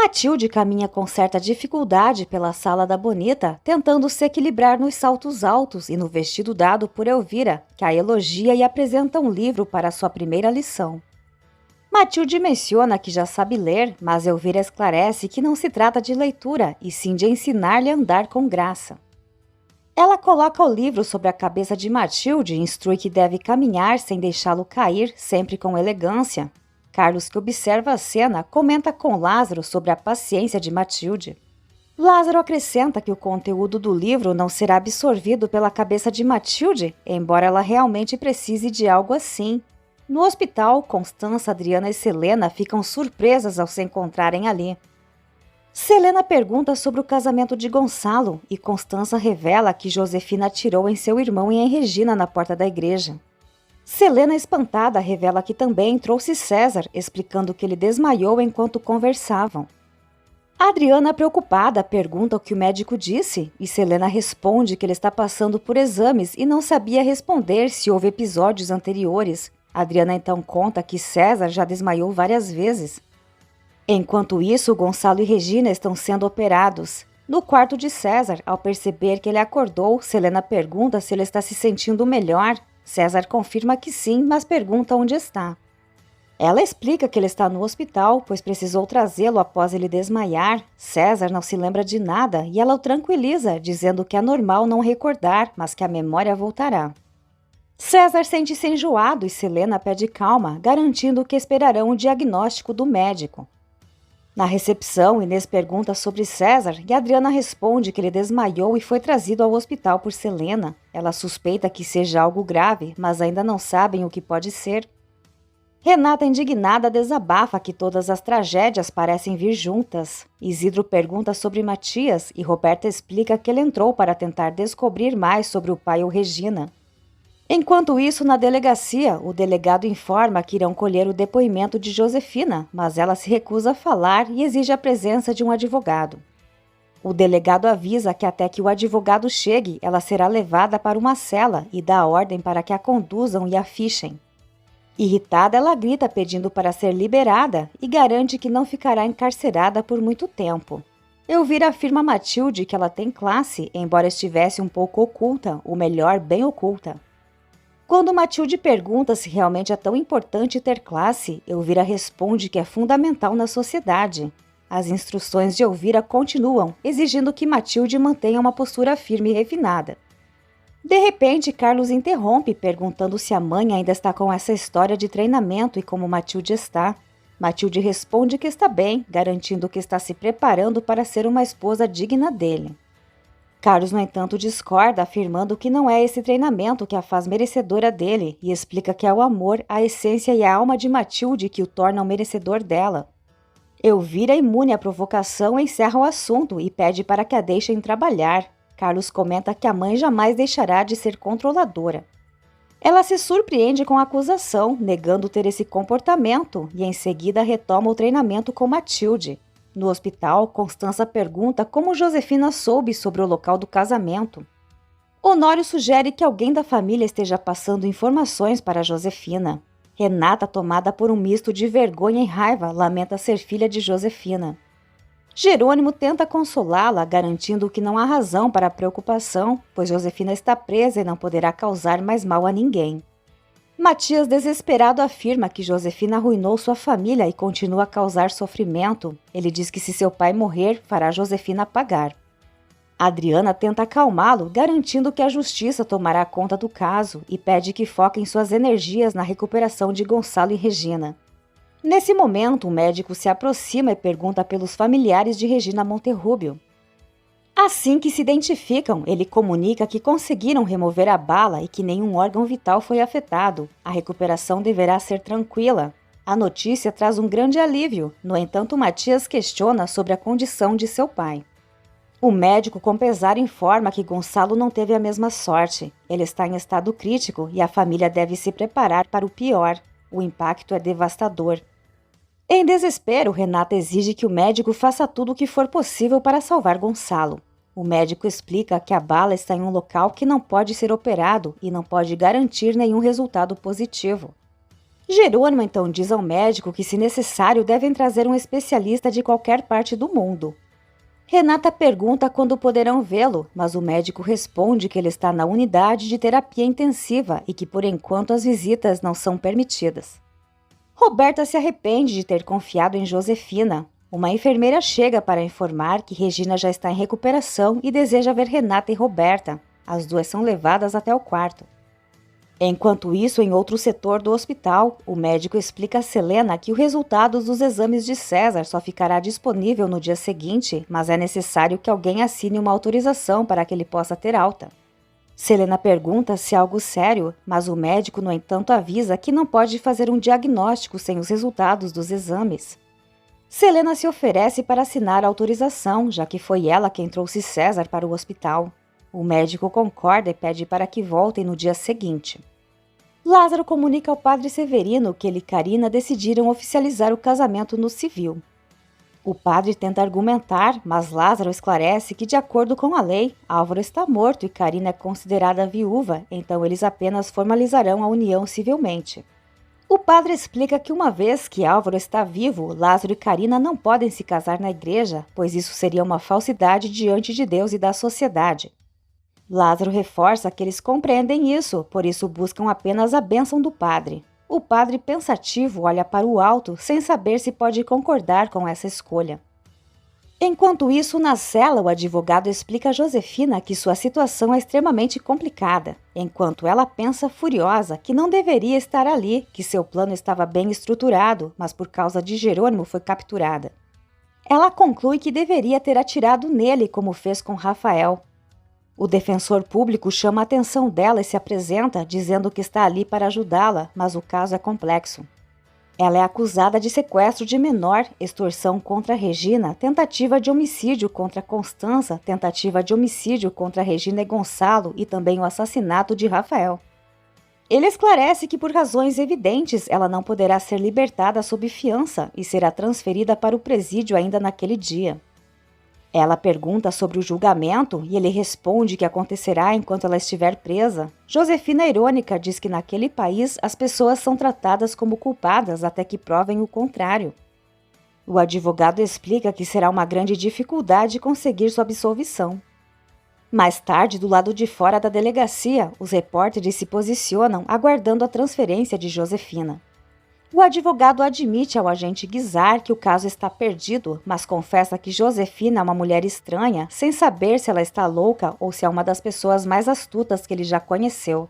Matilde caminha com certa dificuldade pela sala da Bonita, tentando se equilibrar nos saltos altos e no vestido dado por Elvira, que a elogia e apresenta um livro para sua primeira lição. Matilde menciona que já sabe ler, mas Elvira esclarece que não se trata de leitura, e sim de ensinar-lhe a andar com graça. Ela coloca o livro sobre a cabeça de Matilde e instrui que deve caminhar sem deixá-lo cair, sempre com elegância. Carlos, que observa a cena, comenta com Lázaro sobre a paciência de Matilde. Lázaro acrescenta que o conteúdo do livro não será absorvido pela cabeça de Matilde, embora ela realmente precise de algo assim. No hospital, Constança, Adriana e Selena ficam surpresas ao se encontrarem ali. Selena pergunta sobre o casamento de Gonçalo e Constança revela que Josefina atirou em seu irmão e em Regina na porta da igreja. Selena, espantada, revela que também trouxe César, explicando que ele desmaiou enquanto conversavam. Adriana, preocupada, pergunta o que o médico disse e Selena responde que ele está passando por exames e não sabia responder se houve episódios anteriores. Adriana então conta que César já desmaiou várias vezes. Enquanto isso, Gonçalo e Regina estão sendo operados. No quarto de César, ao perceber que ele acordou, Selena pergunta se ele está se sentindo melhor. César confirma que sim, mas pergunta onde está. Ela explica que ele está no hospital, pois precisou trazê-lo após ele desmaiar. César não se lembra de nada e ela o tranquiliza, dizendo que é normal não recordar, mas que a memória voltará. César sente-se enjoado e Selena pede calma, garantindo que esperarão o diagnóstico do médico. Na recepção, Inês pergunta sobre César e Adriana responde que ele desmaiou e foi trazido ao hospital por Selena. Ela suspeita que seja algo grave, mas ainda não sabem o que pode ser. Renata, indignada, desabafa que todas as tragédias parecem vir juntas. Isidro pergunta sobre Matias e Roberta explica que ele entrou para tentar descobrir mais sobre o pai ou Regina. Enquanto isso, na delegacia, o delegado informa que irão colher o depoimento de Josefina, mas ela se recusa a falar e exige a presença de um advogado. O delegado avisa que até que o advogado chegue, ela será levada para uma cela e dá ordem para que a conduzam e a fichem. Irritada, ela grita pedindo para ser liberada e garante que não ficará encarcerada por muito tempo. Elvira afirma a Matilde que ela tem classe, embora estivesse um pouco oculta, ou melhor, bem oculta. Quando Matilde pergunta se realmente é tão importante ter classe, Elvira responde que é fundamental na sociedade. As instruções de Elvira continuam, exigindo que Matilde mantenha uma postura firme e refinada. De repente, Carlos interrompe, perguntando se a mãe ainda está com essa história de treinamento e como Matilde está. Matilde responde que está bem, garantindo que está se preparando para ser uma esposa digna dele. Carlos, no entanto, discorda, afirmando que não é esse treinamento que a faz merecedora dele e explica que é o amor, a essência e a alma de Matilde que o tornam merecedor dela. Elvira, imune à provocação, encerra o assunto e pede para que a deixem trabalhar. Carlos comenta que a mãe jamais deixará de ser controladora. Ela se surpreende com a acusação, negando ter esse comportamento e em seguida retoma o treinamento com Matilde. No hospital, Constança pergunta como Josefina soube sobre o local do casamento. Honório sugere que alguém da família esteja passando informações para Josefina. Renata, tomada por um misto de vergonha e raiva, lamenta ser filha de Josefina. Jerônimo tenta consolá-la, garantindo que não há razão para a preocupação, pois Josefina está presa e não poderá causar mais mal a ninguém. Matias, desesperado, afirma que Josefina arruinou sua família e continua a causar sofrimento. Ele diz que se seu pai morrer, fará Josefina pagar. Adriana tenta acalmá-lo, garantindo que a justiça tomará conta do caso e pede que foquem suas energias na recuperação de Gonçalo e Regina. Nesse momento, o médico se aproxima e pergunta pelos familiares de Regina Monterrúbio. Assim que se identificam, ele comunica que conseguiram remover a bala e que nenhum órgão vital foi afetado. A recuperação deverá ser tranquila. A notícia traz um grande alívio, no entanto, Matias questiona sobre a condição de seu pai. O médico, com pesar, informa que Gonçalo não teve a mesma sorte. Ele está em estado crítico e a família deve se preparar para o pior. O impacto é devastador. Em desespero, Renata exige que o médico faça tudo o que for possível para salvar Gonçalo. O médico explica que a bala está em um local que não pode ser operado e não pode garantir nenhum resultado positivo. Jerônimo então diz ao médico que, se necessário, devem trazer um especialista de qualquer parte do mundo. Renata pergunta quando poderão vê-lo, mas o médico responde que ele está na unidade de terapia intensiva e que, por enquanto, as visitas não são permitidas. Roberta se arrepende de ter confiado em Josefina. Uma enfermeira chega para informar que Regina já está em recuperação e deseja ver Renata e Roberta. As duas são levadas até o quarto. Enquanto isso, em outro setor do hospital, o médico explica a Selena que o resultado dos exames de César só ficará disponível no dia seguinte, mas é necessário que alguém assine uma autorização para que ele possa ter alta. Selena pergunta se é algo sério, mas o médico, no entanto, avisa que não pode fazer um diagnóstico sem os resultados dos exames. Selena se oferece para assinar a autorização, já que foi ela quem trouxe César para o hospital. O médico concorda e pede para que voltem no dia seguinte. Lázaro comunica ao padre Severino que ele e Carina decidiram oficializar o casamento no civil. O padre tenta argumentar, mas Lázaro esclarece que, de acordo com a lei, Álvaro está morto e Carina é considerada viúva, então eles apenas formalizarão a união civilmente. O padre explica que, uma vez que Álvaro está vivo, Lázaro e Carina não podem se casar na igreja, pois isso seria uma falsidade diante de Deus e da sociedade. Lázaro reforça que eles compreendem isso, por isso buscam apenas a bênção do padre. O padre, pensativo, olha para o alto, sem saber se pode concordar com essa escolha. Enquanto isso, na cela, o advogado explica a Josefina que sua situação é extremamente complicada, enquanto ela pensa furiosa que não deveria estar ali, que seu plano estava bem estruturado, mas por causa de Jerônimo foi capturada. Ela conclui que deveria ter atirado nele como fez com Rafael. O defensor público chama a atenção dela e se apresenta, dizendo que está ali para ajudá-la, mas o caso é complexo. Ela é acusada de sequestro de menor, extorsão contra Regina, tentativa de homicídio contra Constança, tentativa de homicídio contra Regina e Gonçalo e também o assassinato de Rafael. Ele esclarece que, por razões evidentes, ela não poderá ser libertada sob fiança e será transferida para o presídio ainda naquele dia. Ela pergunta sobre o julgamento e ele responde que acontecerá enquanto ela estiver presa. Josefina, irônica, diz que naquele país as pessoas são tratadas como culpadas até que provem o contrário. O advogado explica que será uma grande dificuldade conseguir sua absolvição. Mais tarde, do lado de fora da delegacia, os repórteres se posicionam aguardando a transferência de Josefina. O advogado admite ao agente Guizar que o caso está perdido, mas confessa que Josefina é uma mulher estranha, sem saber se ela está louca ou se é uma das pessoas mais astutas que ele já conheceu.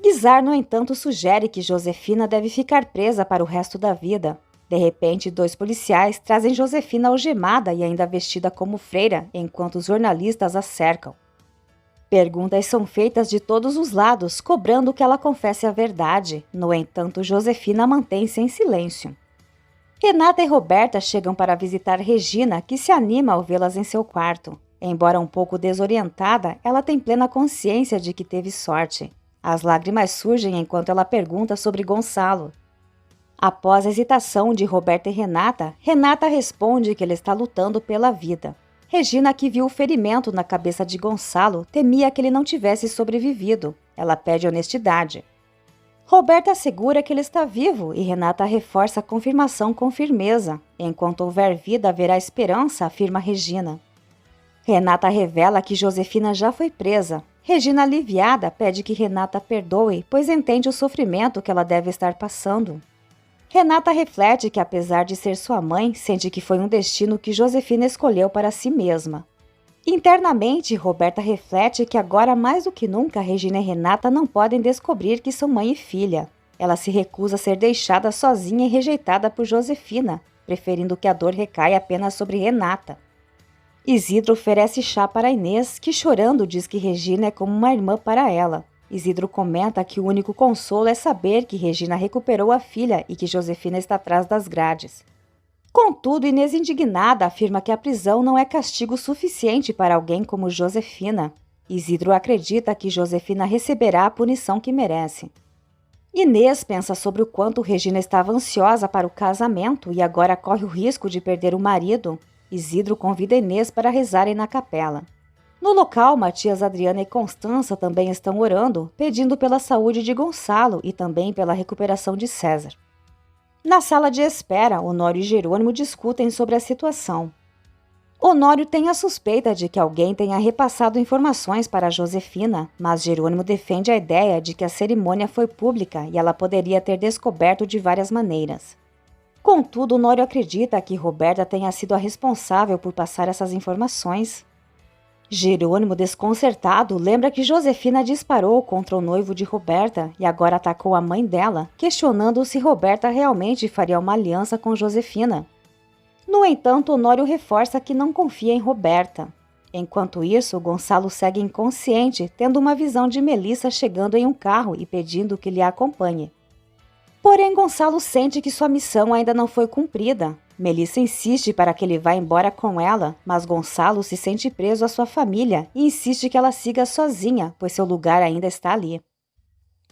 Guizar, no entanto, sugere que Josefina deve ficar presa para o resto da vida. De repente, 2 policiais trazem Josefina algemada e ainda vestida como freira, enquanto os jornalistas a cercam. Perguntas são feitas de todos os lados, cobrando que ela confesse a verdade. No entanto, Josefina mantém-se em silêncio. Renata e Roberta chegam para visitar Regina, que se anima ao vê-las em seu quarto. Embora um pouco desorientada, ela tem plena consciência de que teve sorte. As lágrimas surgem enquanto ela pergunta sobre Gonçalo. Após a hesitação de Roberta e Renata, Renata responde que ele está lutando pela vida. Regina, que viu o ferimento na cabeça de Gonçalo, temia que ele não tivesse sobrevivido. Ela pede honestidade. Roberta assegura que ele está vivo e Renata reforça a confirmação com firmeza. Enquanto houver vida, haverá esperança, afirma Regina. Renata revela que Josefina já foi presa. Regina, aliviada, pede que Renata perdoe, pois entende o sofrimento que ela deve estar passando. Renata reflete que, apesar de ser sua mãe, sente que foi um destino que Josefina escolheu para si mesma. Internamente, Roberta reflete que agora mais do que nunca Regina e Renata não podem descobrir que são mãe e filha. Ela se recusa a ser deixada sozinha e rejeitada por Josefina, preferindo que a dor recaia apenas sobre Renata. Isidro oferece chá para Inês, que chorando diz que Regina é como uma irmã para ela. Isidro comenta que o único consolo é saber que Regina recuperou a filha e que Josefina está atrás das grades. Contudo, Inês, indignada, afirma que a prisão não é castigo suficiente para alguém como Josefina. Isidro acredita que Josefina receberá a punição que merece. Inês pensa sobre o quanto Regina estava ansiosa para o casamento e agora corre o risco de perder o marido. Isidro convida Inês para rezarem na capela. No local, Matias, Adriana e Constança também estão orando, pedindo pela saúde de Gonçalo e também pela recuperação de César. Na sala de espera, Honório e Jerônimo discutem sobre a situação. Honório tem a suspeita de que alguém tenha repassado informações para Josefina, mas Jerônimo defende a ideia de que a cerimônia foi pública e ela poderia ter descoberto de várias maneiras. Contudo, Honório acredita que Roberta tenha sido a responsável por passar essas informações. Jerônimo, desconcertado, lembra que Josefina disparou contra o noivo de Roberta e agora atacou a mãe dela, questionando se Roberta realmente faria uma aliança com Josefina. No entanto, Honório reforça que não confia em Roberta. Enquanto isso, Gonçalo segue inconsciente, tendo uma visão de Melissa chegando em um carro e pedindo que lhe acompanhe. Porém, Gonçalo sente que sua missão ainda não foi cumprida. Melissa insiste para que ele vá embora com ela, mas Gonçalo se sente preso à sua família e insiste que ela siga sozinha, pois seu lugar ainda está ali.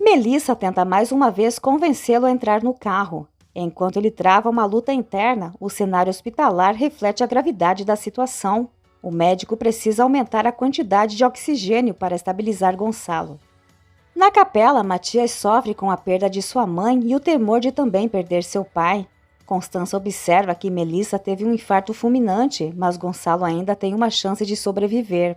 Melissa tenta mais uma vez convencê-lo a entrar no carro. Enquanto ele trava uma luta interna, o cenário hospitalar reflete a gravidade da situação. O médico precisa aumentar a quantidade de oxigênio para estabilizar Gonçalo. Na capela, Matias sofre com a perda de sua mãe e o temor de também perder seu pai. Constança observa que Melissa teve um infarto fulminante, mas Gonçalo ainda tem uma chance de sobreviver.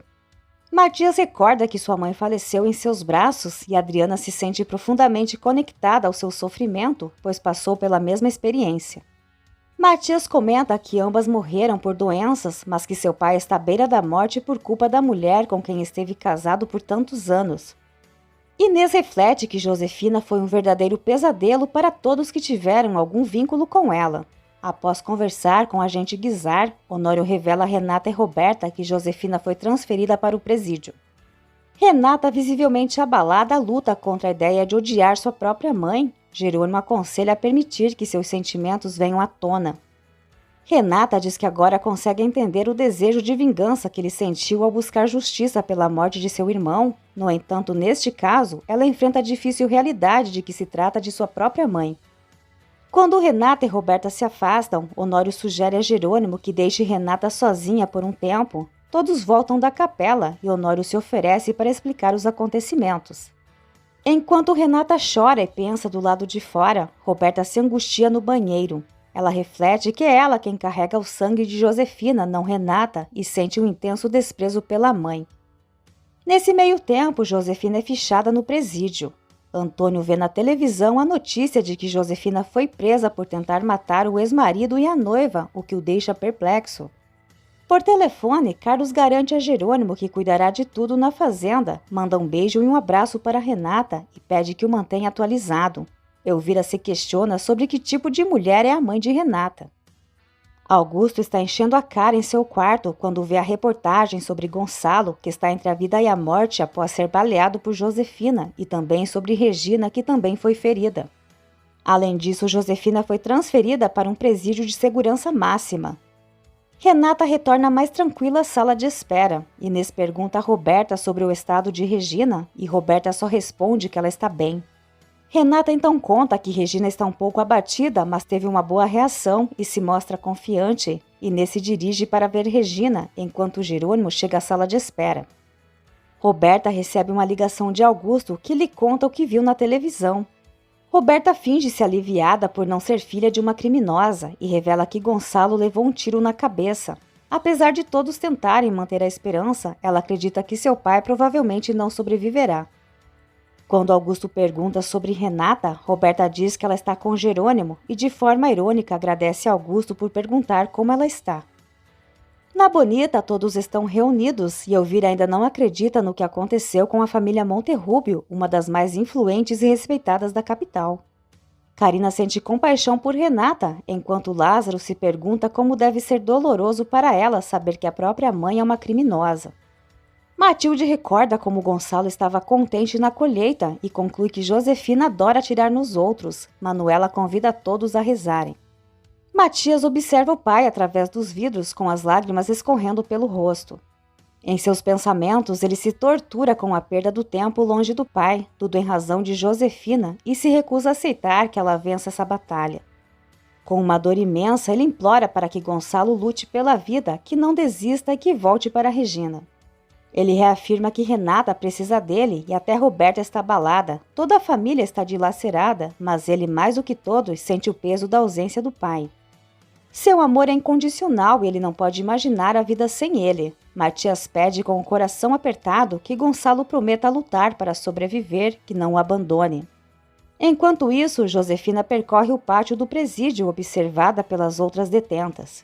Matias recorda que sua mãe faleceu em seus braços e Adriana se sente profundamente conectada ao seu sofrimento, pois passou pela mesma experiência. Matias comenta que ambas morreram por doenças, mas que seu pai está à beira da morte por culpa da mulher com quem esteve casado por tantos anos. Inês reflete que Josefina foi um verdadeiro pesadelo para todos que tiveram algum vínculo com ela. Após conversar com o agente Guizar, Honório revela a Renata e Roberta que Josefina foi transferida para o presídio. Renata, visivelmente abalada, luta contra a ideia de odiar sua própria mãe. Jerônimo aconselha a permitir que seus sentimentos venham à tona. Renata diz que agora consegue entender o desejo de vingança que ele sentiu ao buscar justiça pela morte de seu irmão. No entanto, neste caso, ela enfrenta a difícil realidade de que se trata de sua própria mãe. Quando Renata e Roberta se afastam, Honório sugere a Jerônimo que deixe Renata sozinha por um tempo. Todos voltam da capela e Honório se oferece para explicar os acontecimentos. Enquanto Renata chora e pensa do lado de fora, Roberta se angustia no banheiro. Ela reflete que é ela quem carrega o sangue de Josefina, não Renata, e sente um intenso desprezo pela mãe. Nesse meio tempo, Josefina é fichada no presídio. Antônio vê na televisão a notícia de que Josefina foi presa por tentar matar o ex-marido e a noiva, o que o deixa perplexo. Por telefone, Carlos garante a Jerônimo que cuidará de tudo na fazenda, manda um beijo e um abraço para Renata e pede que o mantenha atualizado. Elvira se questiona sobre que tipo de mulher é a mãe de Renata. Augusto está enchendo a cara em seu quarto quando vê a reportagem sobre Gonçalo, que está entre a vida e a morte após ser baleado por Josefina, e também sobre Regina, que também foi ferida. Além disso, Josefina foi transferida para um presídio de segurança máxima. Renata retorna mais tranquila à sala de espera. Inês pergunta a Roberta sobre o estado de Regina, e Roberta só responde que ela está bem. Renata então conta que Regina está um pouco abatida, mas teve uma boa reação e se mostra confiante. Inês se dirige para ver Regina, enquanto Jerônimo chega à sala de espera. Roberta recebe uma ligação de Augusto que lhe conta o que viu na televisão. Roberta finge-se aliviada por não ser filha de uma criminosa e revela que Gonçalo levou um tiro na cabeça. Apesar de todos tentarem manter a esperança, ela acredita que seu pai provavelmente não sobreviverá. Quando Augusto pergunta sobre Renata, Roberta diz que ela está com Jerônimo e de forma irônica agradece a Augusto por perguntar como ela está. Na Bonita, todos estão reunidos e Elvira ainda não acredita no que aconteceu com a família Monterrubio, uma das mais influentes e respeitadas da capital. Karina sente compaixão por Renata, enquanto Lázaro se pergunta como deve ser doloroso para ela saber que a própria mãe é uma criminosa. Matilde recorda como Gonçalo estava contente na colheita e conclui que Josefina adora atirar nos outros. Manuela convida todos a rezarem. Matias observa o pai através dos vidros com as lágrimas escorrendo pelo rosto. Em seus pensamentos, ele se tortura com a perda do tempo longe do pai, tudo em razão de Josefina, e se recusa a aceitar que ela vença essa batalha. Com uma dor imensa, ele implora para que Gonçalo lute pela vida, que não desista e que volte para Regina. Ele reafirma que Renata precisa dele e até Roberta está abalada. Toda a família está dilacerada, mas ele, mais do que todos, sente o peso da ausência do pai. Seu amor é incondicional e ele não pode imaginar a vida sem ele. Matias pede com o coração apertado que Gonçalo prometa lutar para sobreviver, que não o abandone. Enquanto isso, Josefina percorre o pátio do presídio observada pelas outras detentas.